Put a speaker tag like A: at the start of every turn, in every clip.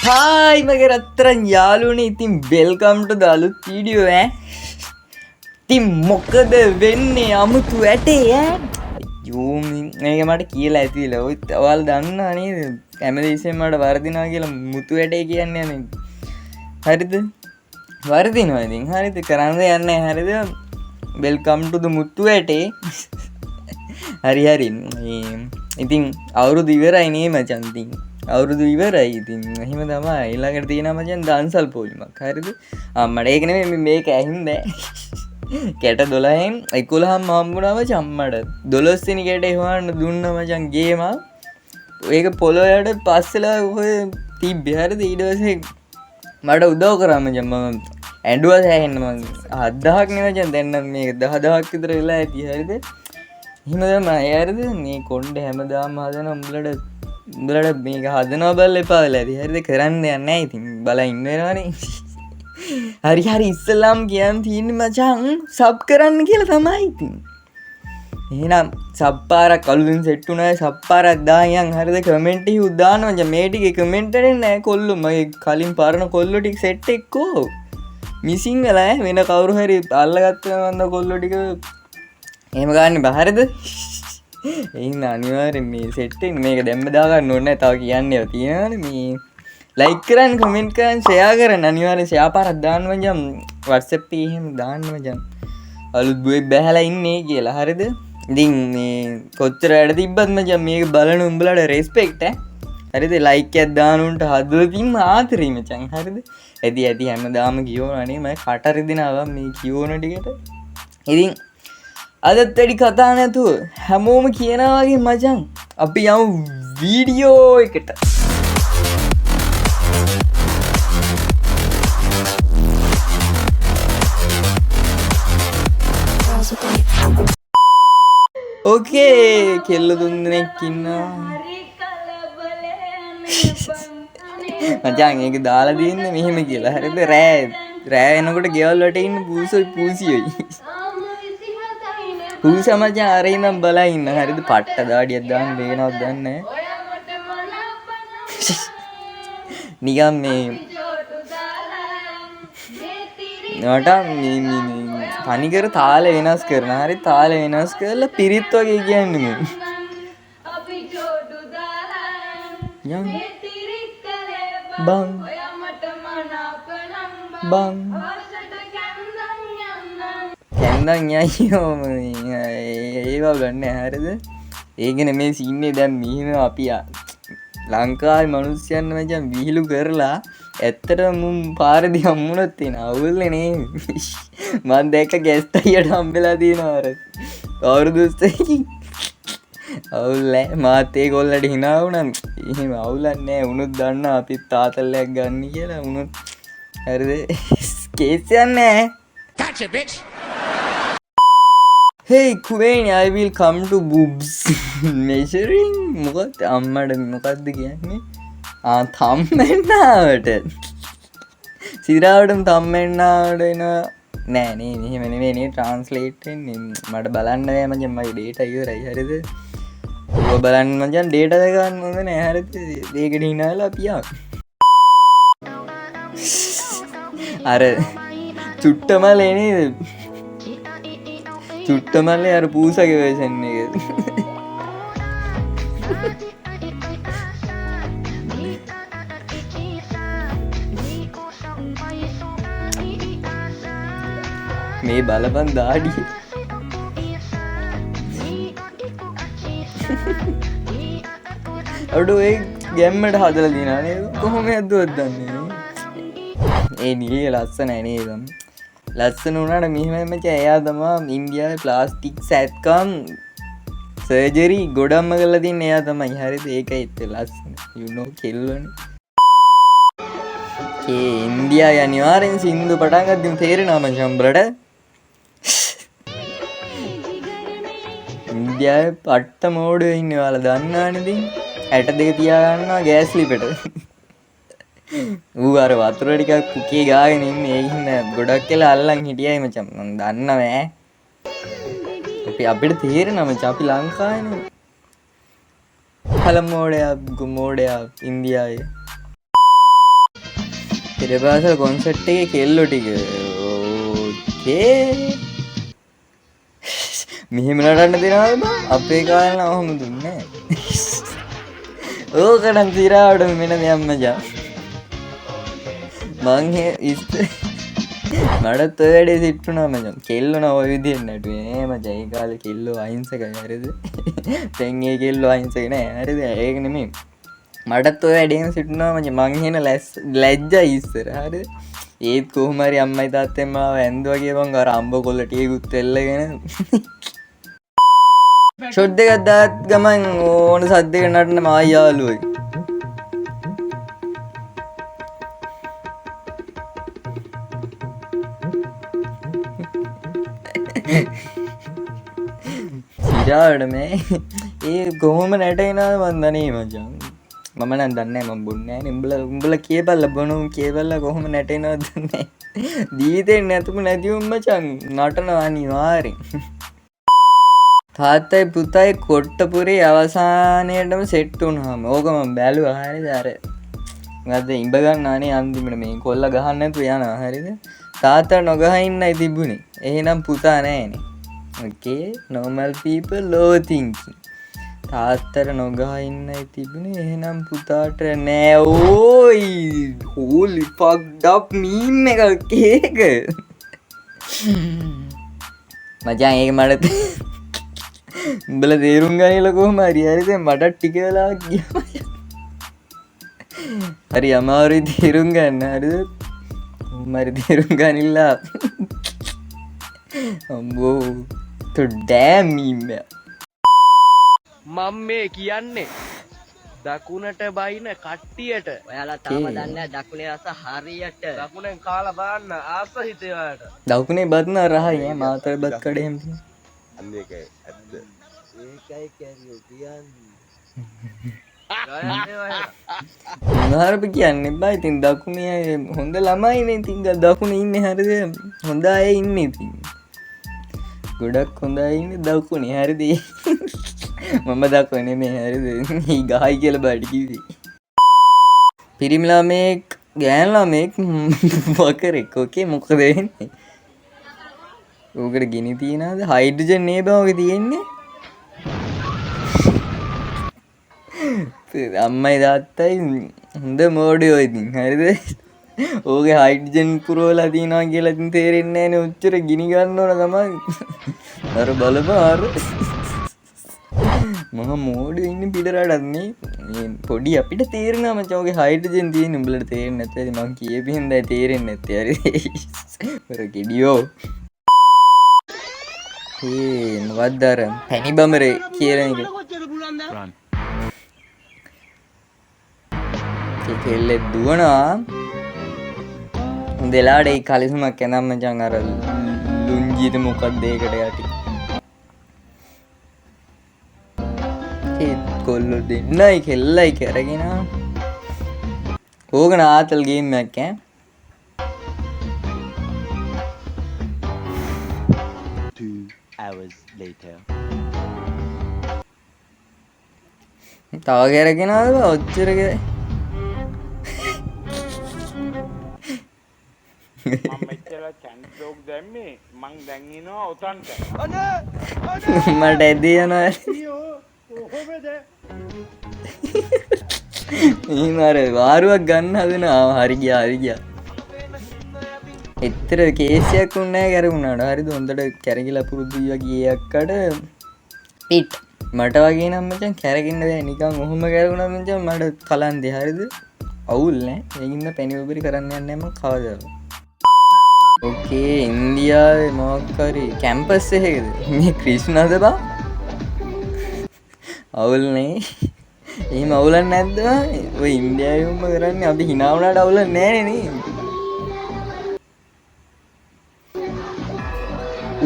A: Hi මගේ රත්තරන් යාළුවනේ. ඉතින් වෙල්කම් ටු ද අලුත් වීඩියෝ ඈ. ඉතින් මොකද වෙන්නේ අමුතු ඇටේ ඈ. අයියෝ මේක මට කියලා ඇතිලා. ඔයාලා දන්නා නේද? හැමදේසෙම මට වර්ධිනවා කියලා මුතු ඇටේ කියන්නේ නේ. හරිද? වර්ධිනවා ඉතින්. හරිද? කරන්න යන්නේ හරිද? වෙල්කම් ටු ද මුතු ඇටේ. හරි. ඉතින් අවුරුදු ඉවරයි නේ මචන්. ඉතින් අවුරුදු ඉවරයි. ඉතින් එහෙම තමයි. ඊළඟට තියෙනවා මචන් දන්සල් පොලිමක්. හරිද? අම්මට ඒක නෙමෙයි මේක ඇහින්ද. කැට 12න් 11න් හම්බුණා මචන් අම්මට. 12 වෙනි කැටේ හොයන්න දුන්නා මචන් ගේම. ඒක පොළොවට පස්සෙලා ඔය තිබ්බේ. හරිද? ඊට පස්සේ මට උදව් කරා මචන්. මම ඇඬුවා සෑහෙන්න මං 7000ක් නේ මචන්. දැන් නම් මේක 10000ක් විතර වෙලා ඇති. හරිද? එහෙම තමයි. හරිද? මේ කොණ්ඩේ හැමදාම හදන උඹලට මේක හදනවා බලලා එපා වෙලා ඇති. හරිද? කරන්න යන්නේ නැහැ. ඉතින් බලා ඉන්න වෙනවනේ. හරි ඉස්සෙල්ලාම කියන්න තියෙන්නේ මචං සබ් කරන්න කියලා තමයි. ඉතින් එහෙනම් සබ් පාරක් අලුතින් සෙට් වුණා. සබ් පාරක් දායන්. හරිද? කමෙන්ට් එකේ උදාන්න මචං. මේ ටිකේ කමෙන්ට් එකේ නෑ කොල්ලෝ. මගේ කලින් පරණ කොල්ලෝ ටික සෙට් එක්කෝ මිසින් වෙලා වෙන කවුරු හරි අල්ලගත්තා මන්ද කොල්ලෝ ටික එහෙම ගන්න බහරිද? එහෙනම් අනිවාර්යෙන් මේ සෙට් එක මේක දැම්ම දාගන්න ඕනේ. තව කියන්නේ තියෙනවානේ මේ ලයික් කරන්න, කමෙන්ට් කරන්න, ෂෙයා කරන්න. අනිවාර්යෙන් ෂෙයා පාරක් දාන්න මචං. WhatsApp එකේ එහෙම දාන්න මචං. අලුත් බොයි බැහැලා ඉන්නේ කියලා. හරිද? ඉතින් මේ කොච්චර වැඩ තිබ්බත් මචං මේක බලන උඹලට රෙස්පෙක්ට් ඈ. හරිද? ලයික් එකක් දාන උන්ට හදවතින්ම ආදරේ මචං. හරිද? ඇති හැමදාම කියවනනේ මම කට රිදිනවා මේ කියවන ටිකට. ඉතින් අදත් වැඩි කතා නැතුව හැමෝම කියනවා වගේ මචං අපි යමු වීඩියෝ එකට. ඕකේ කෙල්ල තුන් දෙනෙක් ඉන්නවා මචං. ඒක දාලා තියෙන්නේ මෙහෙම කියලා. හරිද? රෑ එනකොට ගෙවල් වලට ඉන්න පූසියයි පූස මචං අර ඉඳන් බලා ඉන්න. හරිද? පට්ට දාඩියක් දාන්න බේනවත් දන්නේ නිකන් මේ නට මේ තනිකර තාල වෙනස් කරන. හරි? තාල වෙනස් කරලා පිරිත් වගේ කියන්නේ මේ බං කැන්දන් යයියෝ ඒවා ගන්න. හරිද? ඒකනේ මේ සීන්නේ දැන් මිහිම අපි ලංකාවේ මිනිස්සුයන් මචං විහිළු කරලා ඇත්තටම මුන් පාරදී හම්බුනොත් තියෙන අවුල්නේ නේ. මම දැක්ක ගැස්ට් අයියට හම්බෙලා තියෙනවා අර අවුරුදු 20කින්. අවුල් නෑ. මාත් ඒ කොල්ලට hina වුණා. එහෙම අවුලක් නෑ. උනුත් දන්නා අපි තාතල්ලයක් ගන්න කියලා. උනුත් හරිද? කේස් යන්නේ catch a bitch. Hey Queen, I will come to boobs measuring. මොකද අම්මට මොකද්ද කියන්නේ? තම්මෙන්නාවට සිරාවටම තම්මෙන්නාවට එන නෑ නේ. මෙහෙම නෙවෙයි නේ ට්‍රාන්ස්ලේට් වෙන්නේ. මට බලන්න බෑ මචං. මගේ ඩේටා ඉවරයි. හරිද? ඔය බලන්න මචං ඩේටා එක ගන්න ඕනේ නෑ. හරිද? ඒකට hinaලා අපි අර චුට්ටමලේ නේද? චුට්ටමල්ලේ අර පූසගේ වර්ෂන් එක. මේ බලපන් දාඩිය. අඩෝ ඒ ගැම්මට හදලා දිනා නේද? කොහොම ඇද්දුවත් දන්නේ. ඒ නිලිය ලස්සනයි නේද? ලස්සන වුණාට මෙහෙමයි මචං. එයා තමයි ඉන්දියාවේ ප්ලාස්ටික් සැත්කම් සර්ජරි ගොඩක්ම කරලා තින්නේ එයා තමයි. හරිද? ඒකයි ඒත් ලස්සන. you know කෙල්ලනේ. ඉන්දියාවේ අනිවාර්යෙන් සින්දු පටන් ගද්දිම තේරෙනවා මචං උඹලට. ඉන්දියාවේ පට්ට මෝඩයෝ ඉන්නේ. ඔයාලා දන්නවනේ ඉතින්. 62 තියා ගන්නවා ගෑස් ලිපෙට. ඌ අර වතුර ටිකක් කුකේ ගාගෙන ඉන්නේ. ඒ හින්දා ගොඩක් කියලා අල්ලන් හිටියයි මචං. මම දන්නවෑ. අපිට තේරෙනවා මචං. අපි ලංකාවේනේ. පළමෝඩයා ගුමෝඩයා ඉන්දියාවේ පෙරපාසල් කොන්සර්ට් එකේ කෙල්ලෝ ටික ඕකේ මෙහෙම නටන්න දෙනවද බං? අපේ කාලේ නම් ඔහොම දුන්නේ නැහැ. ඕකනම් තිරාවට මෙන්න දෙයක් මචං. මං මටත් ඔය වැඩේ සිට් වුණා මචං. කෙල්ලෝ නම් ඔය විදිහෙන් නටුවේ නේ මචං. ඒ කාලේ කෙල්ලෝ අහිංසකයි හරිද? දැන් ඒ කෙල්ලෝ අහිංසක නෑ හරිද? ඒක නෙමෙයි. මටත් ඔය වැඩේම සිට් වුණා මචං. මං එහෙන ලැජ්ජයි ඉස්සර හරිද? ඒත් කොහොම හරි අම්මයි තාත්තෙන් මාව ඇන්දුවා කියපන් අර අම්බ කොල්ල ටිකකුත් එල්ලගෙන ෂොට් දෙකක් දාත් ගමන් ඕන සද්දයක නටන මායි යාළුවයි. සිරාවට මේ ඒ කොහොම නැටෙනවද මන් දන්නේ මචං. මම නම් දන්නේ නැහැ මම බොන්නේ නැහැ. උඹලා කියපල්ලා බොනු කියපල්ලා කොහොම නැටෙනවද දන්නේ. දීතේ නැතුම නැතිවම මචං නටනවා අනිවාර්යෙන්. තාත්තයි පුතයි කොට්ටපුරේ අවසානයේටම සෙට් වුණාම ඕක මම බැලුවා හරිද අර මොකද්ද ඉඹ ගන්නානේ අන්තිමට මේ කොල්ල ගහන්න නැතුව යනවා හරිද තාත්තා නොගහ ඉන්නයි තිබුණේ එහෙනම් පුතා නෑනේ okay normal people low thinking තාත්තට නොගහ ඉන්නයි තිබුණේ එහෙනම් පුතාට නෑ ඕයි holy fucked up meme එකක් ඒක මචං ඒක මට උඹල තේරුම් ගනිලා කොහොම හරි හරිද මට ටික වෙලාවක් ගියා හරි අමාරුයි තේරුම් ගන්න හරිද කොහොම හරි තේරුම් ගනිලා අම්බෝ to damn meme
B: මම මේ කියන්නේ දකුණට බයින කට්ටියට ඔයාලා තාම දන්නේ නැහැ දකුණේ රස හරියට දකුණෙන් කාලා බලන්න ආස හිතේ ඔයාලට
A: දකුණේ බත් නා රහයි ඈ මාතර බත් කඩේ හැම තියෙන
B: ඒකයි ඇත්ත ඒකයි කැරියෝ කියන්නේ
A: උනාරප කියන්නේ බා ඉතින් දකුණේ හොඳ ළමයිනේ ඉතින් දකුණේ ඉන්නේ හරිද හොඳ අය ඉන්නේ ඉතින් ගොඩක් හොඳ අය ඉන්නේ දකුණේ හරිද මම දකුණේ නේ හරිද ඊ ගහයි කියලා බඩ කිව්වේ පිරිමි ළමෙක් ගෑනු ළමෙක් වකරෙක් ඕකේ මොකද වෙන්නේ ඕකට ගිනි තියනවාද හයිඩ්‍රජන් නේ බා ඔගේ තියෙන්නේ අම්මයි තාත්තයි හොඳ මෝඩයෝ ඉතින් හරිද ඕකේ හයිඩ්‍රජන් පුරවලා තියනවා කියලා ඉතින් තේරෙන්නේ නැහැ නේ උච්චර ගිනි ගන්න ඕන තමයි අර බලපන් අර මම මෝඩයෝ ඉන්නේ පිට රටක් නේ මේ පොඩි අපිට තේරෙනවා මචං ඔගේ හයිඩ්‍රජන් තියෙන උඹලට තේරෙන්නේ නැත්නම් මං කියපු හින්දා තේරෙන්නේ නැත්තේ හරිද අර ගෙඩියෝ ඒ මොකක්ද අර පැණි බඹරේ කියන එක කෙල්ලෙක් දුවනවා හොඳලාට ඒ කලිසමක් ඇඳන් මචං අර ලුංජිද මොකක්ද ඒකට යටි ඒ කොල්ලෝ දෙන්නයි කෙල්ලයි කරගෙන ඕක නාතල් ගේම් එකක් ඈ
B: 2 hours later
A: තව කරගෙනද ඔච්චරක
C: මෙච්චර චැන්ස් ලෝක් දැම්මේ මං දැන් ඉනවා උතන්ට
A: මට ඇදී යනවා මර වාරුවක් ගන්න හදනවා හරි ගියා එතර කේසියක් උන්නෑ කැරුණාට හරිද හොඳට කැරකිලා පුරුදු ගියක්කට පිට් මට වගේ නම් මචං කැරකින්න බෑ නිකන් ඔහොම කැරුණා මචං මට කලන්දේ හරිද අවුල් නෑ ඒකින්ද පැණි උබරි කරන්න යන්නේ මම කවදාද ඕකේ ඉන්දියාවේ මොකක් හරි කැම්පස් එකකද මේ ක්‍රිෂ්ණාද බා අවුල් නේ එහෙම අවුලක් නැද්ද ඔය ඉන්දියාවෙම කරන්නේ අපි hina වුණාට අවුලක් නෑනේ නේ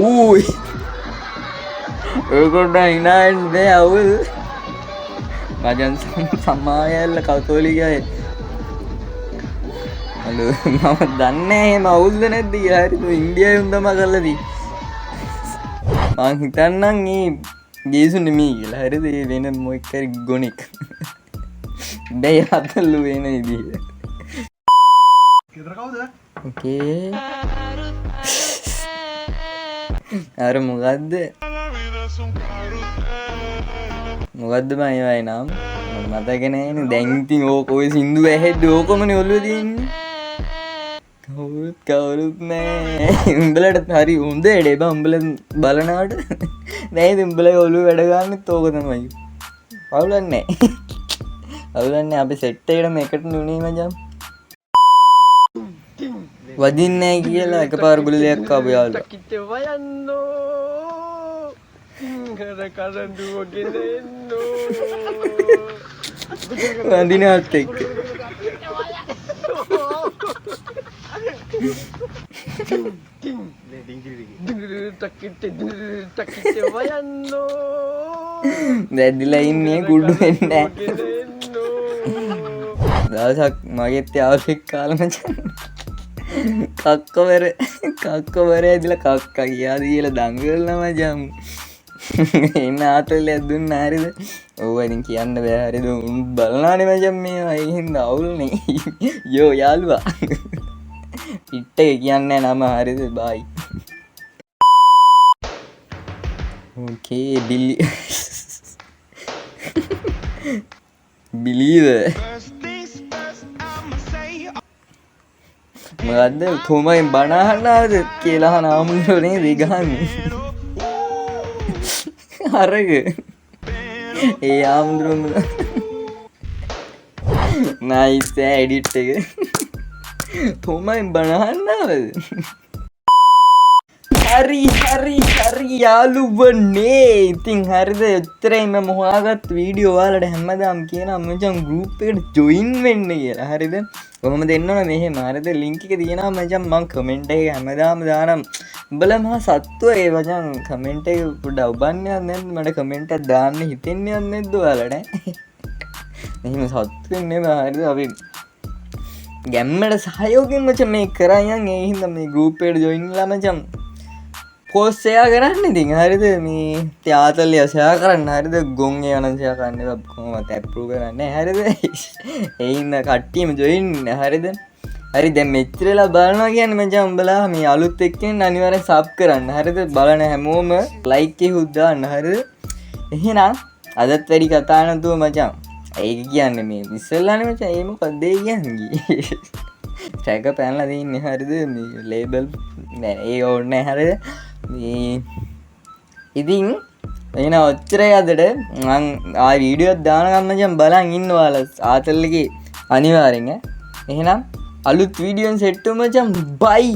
A: ඌයි ඒකට hina වෙන්න බෑ අවුල් මචං සමායල්ල කතෝලිකයි හලෝ මම දන්නේ එහෙම අවුල්ද නැද්ද කියලා හරිද ඉන්දියාවේ උන්දම කරලා දී මං හිතන්නම් මේ ජේසු නෙමෙයි කියලා හරිද ඒ වෙන මොකක් හරි ගොනෙක් බෑ අතල්ලු වෙන ඉතින් ඕකේ අර මොකක්ද මයවයි නම් මතකනෑන දැන්තින් ඕක ඔය සිින්දු ඇහෙද්ද ඕකොමන ඔල්ලු තින්නේ කවුරුත් නෑ උඹලට හරි උන්ද එඩේ බ උඹල බලනාට නෑ උඹල ඔලු වැඩගන්න තෝක තමයි අවුලන්නේ අවුලන්න අපි සෙට්ටයටම එකට නුනේ මජම් වදින්නෑ කියලා එක පාරගුලයක් කාපයාල
B: වයන්නෝ සිංහර කරඩුවගෙනන්නෝ
A: වදිනත් එක්ක
B: වයන්නෝ
A: දැදිලා ඉන්නේ කුඩ්ඩු වෙන්න දවසක් මගෙත් යාවලෙක් කාලමචන් කක්කවර ඇදිල කක්ක කියාද කියල දංගල්නම ජම් එන්න ආතල්ල ඇදුන්න හරිද ඕවනින් කියන්න බෑහරිද උන් බලනාන මජම් මේ අයිහින්ද අවුල්නේ යෝ යාල්වා පිට්ට කියන්න නම හරිද බයි ඕකේ බිලීද මොකද්ද කොමයි බනහන්නාද කියලා නාමුනේ දෙගහන්න අරග ඒ ආමුදුරුම නයිස් එඩිට් එක කොමයි බනහන්නාද හරි යාළුවනේ ඉතින් හරිද එතරයිම මොහාගත් වීඩියෝ ඔයාලට හැමදාම කියන මචං ගෲප් එකට ජොයින් වෙන්න කියලා හරිද කොහොම දෙන්න ඕන මෙහෙම හරිද ලින්ක් එක තියෙනවා මචං මං කමෙන්ට් එකේ හැමදාම දානම් උඹලා මහා සත්තුව ඒ මචං කමෙන්ට් එක පොඩ්ඩක් ඔබන්නේ නැද්ද මට කමෙන්ට් එකක් දාන්න හිතෙන්නේ නැද්ද ඔයාලට එහෙම සත්තුවෙන් නෙමෙයි හරිද අපි ගැම්මට සහයෝගයෙන් මචං මේ කරයන් ඒ හින්දා මේ ගෲප් එකට ජොයින් වෙලා මචං පෝස්ට් එයා කරන්න ඉතින් හරිද මේ ත්‍යාතල්ලිය ෂෙයා කරන්න හරිද ගොන් යන ෂෙයා කරන්න කොහොමද ඇප්‍රූව් කරන්නේ හරිද ඒ ඉන්න කට්ටියම ජොයින් හරිද හරි දැන් මෙච්චරලා බලනවා කියන්නේ මචං උඹලා මේ අලුත් එක්කෙන් අනිවාර්යෙන් සබ් කරන්න හරිද බලන හැමෝම ලයික් එකක් දාන්න හරිද එහෙනම් අදත් වැඩි කතා නැතුව මචං ඒක කියන්නේ මේ ඉස්සෙල්ලානේ මචං ඒ මොකක්ද ඒ කියන්නේ ටැග් පැනලා දෙන්නේ හරිද මේ ලේබල් නෑ ඒ ඕනේ හරිද මේ ඉතින් එන ඔච්චරයි අදට මං ආ වීඩියෝ එකක් දානකම් මචං බලන් ඉන්න ඔයාලා ආතල්ලගේ අනිවාර්යෙන් එහෙනම් අලුත් වීඩියෝෙන් සෙට් වෙමු මචං බයි